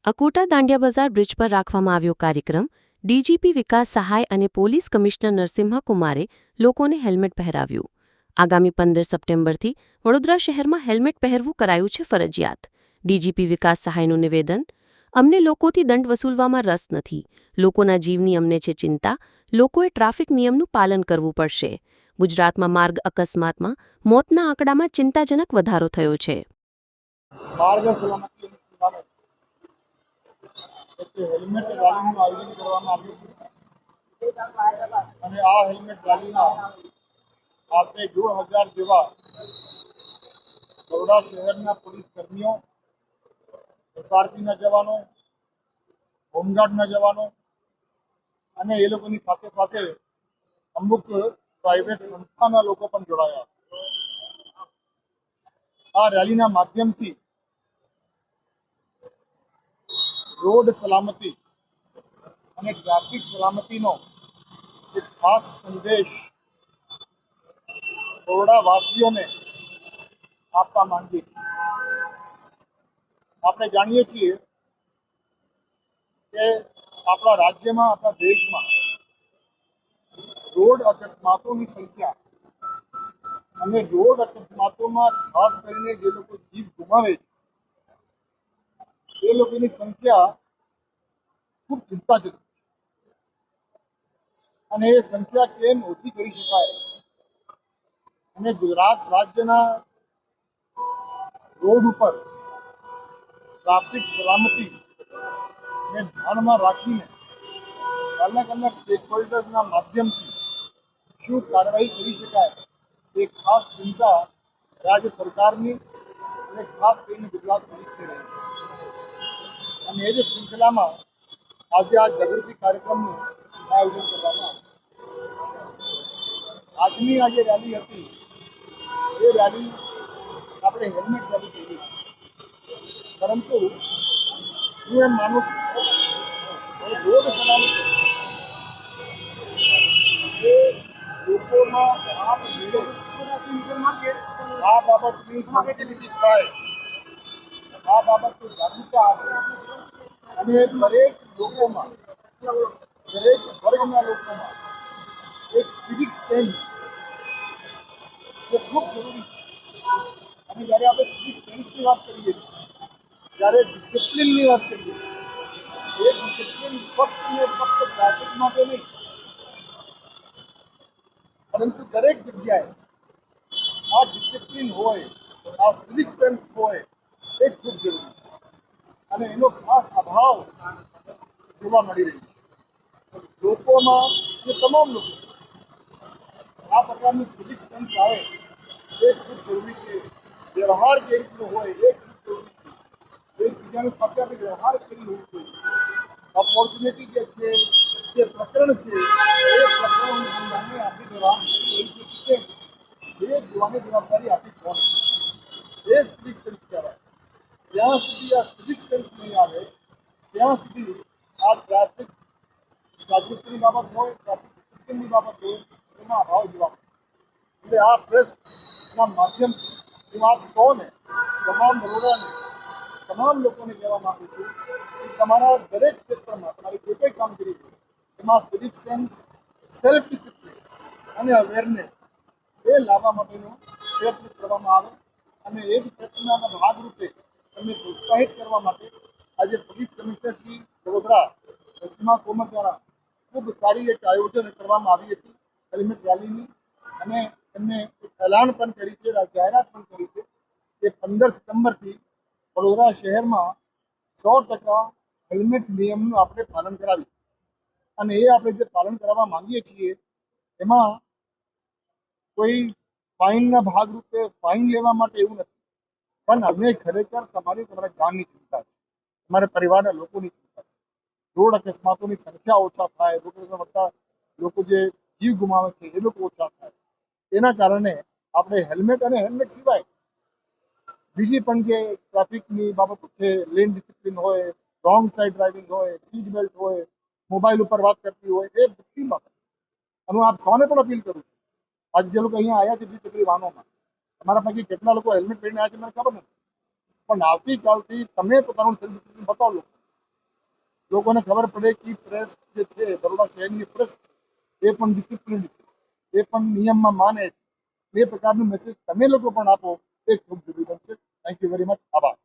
અકોટા દાંડિયા બજાર બ્રિજ પર રાખવામાં આવ્યો કાર્યક્રમ ડીજીપી વિકાસ સહાય અને પોલીસ કમિશનર નરસિંહા કુમારે લોકોને હેલ્મેટ પહેરાવ્યું। આગામી 15 સપ્ટેમ્બરથી વડોદરા શહેરમાં હેલ્મેટ પહેરવું કરાયું છે ફરજિયાત। ડીજીપી વિકાસ સહાયનું નિવેદન, અમને લોકોથી દંડ વસૂલવામાં રસ નથી, લોકોના જીવની અમને છે ચિંતા, લોકોએ ટ્રાફિક નિયમનું પાલન કરવું પડશે। ગુજરાતમાં માર્ગ અકસ્માતમાં મોતના આંકડામાં ચિંતાજનક વધારો થયો છે। હેલ્મેટ રેલીનું આયોજન કરવામાં આવ્યું અને આ હેલ્મેટ રેલીના આશરે 1,500 જેવા બરોડા શહેરના પોલીસ કર્મીઓ, એસઆરપીના જવાનો, હોમગાર્ડના જવાનો અને એ લોકોની સાથે સાથે અમુક પ્રાઇવેટ સંસ્થાના લોકો પણ જોડાયા। આ રેલીના માધ્યમથી રોડ સલામતી અને ટ્રાફિક સલામતીનો એક ખાસ સંદેશ બરોડાવાસીઓને આપવા માંગીએ છીએ। આપણે જાણીએ છીએ કે આપણા રાજ્યમાં, આપણા દેશમાં રોડ અકસ્માતોની સંખ્યા અને રોડ અકસ્માતોમાં ખાસ કરીને જે લોકો જીવ ગુમાવે છે એ લોકોની સંખ્યા ખૂબ ચિંતાજનક છે અને એ સંખ્યા કેમ ઓછી કરી શકાય અને ગુજરાત રાજ્યના રોડ ઉપર ટ્રાફિક સલામતીને ધ્યાનમાં રાખીને અલગ અલગ સ્ટેકહોલ્ડર્સના માધ્યમથી શું કાર્યવાહી કરી શકાય એ ખાસ ચિંતા રાજ્ય સરકારની અને ખાસ કરીને ગુજરાત પોલીસની રહી છે અને એ જ શૃંખલામાં આજે આ જાગૃતિ કાર્યક્રમનું આયોજન કરવામાં આવ્યું। આજની આ જે રેલી હતી એ રેલી આપણે હેલ્મેટ રેલી કહીએ છીએ, પરંતુ હું એમ માનું છું રોડ સલામતી એ લોકોમાં આ બાબતની સેન્સિટિવિટી થાય, આ બાબતની જાગૃતતા આવે અને દરેક લોકોમાં, દરેક વર્ગના લોકોમાં એક સિવિક સેન્સ એ ખૂબ જરૂરી છે। અને જ્યારે આપણે સિવિક સેન્સની વાત કરીએ છીએ, જ્યારે ડિસિપ્લિનની વાત કરીએ છીએ, એ ડિસિપ્લિન ફક્ત ને ફક્ત ટ્રાફિક માટે નહીં, પરંતુ દરેક જગ્યાએ આ ડિસિપ્લિન હોય, આ સિવિક સેન્સ હોય એ ખૂબ જરૂરી છે અને એનો ખાસ અભાવ જોવા મળી રહ્યો છે। લોકોમાં અને તમામ લોકો આ પ્રકારની સિવિક સેન્સ આવે એ ખૂબ જરૂરી છે। વ્યવહાર જે રીતનો હોય એ ખૂબ જરૂરી છે। એકબીજાની સાથે આપણે વ્યવહાર કરી હોવું જોઈએ। ઓપોર્ચ્યુનિટી જે છે, જે પ્રકરણ છે, એ પ્રકરણ અનુસંધાને આપણી જવાબદારી રહી છે કે એ જોવાની જવાબદારી આપણી સૌની છે। એ સિવિક સેન્સ કહેવાય। જ્યાં સુધી આ સિવિક સેન્સ નહીં આવે ત્યાં સુધી આ ટ્રાફિક જાગૃતિની બાબત હોય, ટ્રાફિક ડિસિપ્લિનની બાબત હોય, એમાં અભાવ જોવા મળે। એટલે આ પ્રેસના માધ્યમથી હું આપ સૌને, તમામ બરોડાને, તમામ લોકોને કહેવા માગું છું કે તમારા દરેક ક્ષેત્રમાં તમારી જે કંઈ કામગીરી છે એમાં સિવિક સેન્સ, સેલ્ફ ડિસિપ્લિન અને અવેરનેસ એ લાવવા માટેનો પ્રયત્ન કરવામાં આવે અને એ જ પ્રયત્નના ભાગરૂપે તમને પ્રોત્સાહિત કરવા માટે આજે પોલીસ કમિશનર શ્રી વડોદરા નરસિંહા કુમાર દ્વારા ખૂબ સારી એક આયોજન કરવામાં આવી હતી હેલ્મેટ રેલીની અને એમને એક એલાન પણ કરી છે, જાહેરાત પણ કરી છે કે 15 સપ્ટેમ્બરથી વડોદરા શહેરમાં 100% હેલ્મેટ નિયમનું આપણે પાલન કરાવીશું અને એ આપણે જે પાલન કરાવવા માંગીએ છીએ એમાં કોઈ ફાઇનના ભાગરૂપે ફાઇન લેવા માટે એવું નથી, પણ અમને ખરેખર તમારા જાનની ચિંતા છે, તમારા પરિવારના લોકોની ચિંતા છે। રોડ અકસ્માતોની સંખ્યા ઓછા થાય, રોડ વધતા લોકો જે જીવ ગુમાવે છે એ લોકો ઓછા થાય, એના કારણે આપણે હેલ્મેટ અને હેલ્મેટ સિવાય બીજી પણ જે ટ્રાફિકની બાબતો છે, લેન ડિસિપ્લિન હોય, રોંગ સાઈડ ડ્રાઇવિંગ હોય, સીટ બેલ્ટ હોય, મોબાઈલ ઉપર વાત કરતી હોય, એ બધી બાબત હું આપ સૌને પણ અપીલ કરું છું। આજે જે લોકો અહીંયા આવ્યા છે દ્વિચક્રી વાહનોમાં, તમારા પૈકી કેટલા લોકો હેલ્મેટ પહેરીને આવ્યા છે મને ખબર નથી, પણ આવતીકાલથી તમે પોતાનું સેલ્ફ ડિસિપ્લિન બતાવો। લોકોને ખબર પડે કે પ્રેસ જે છે બરોડા શહેરની પ્રેસ છે એ પણ ડિસિપ્લિન છે, એ પણ નિયમમાં માને છે. એ પ્રકારનું મેસેજ તમે લોકો પણ આપો એ ખૂબ જરૂરી બનશે. Thank you very much. આભાર.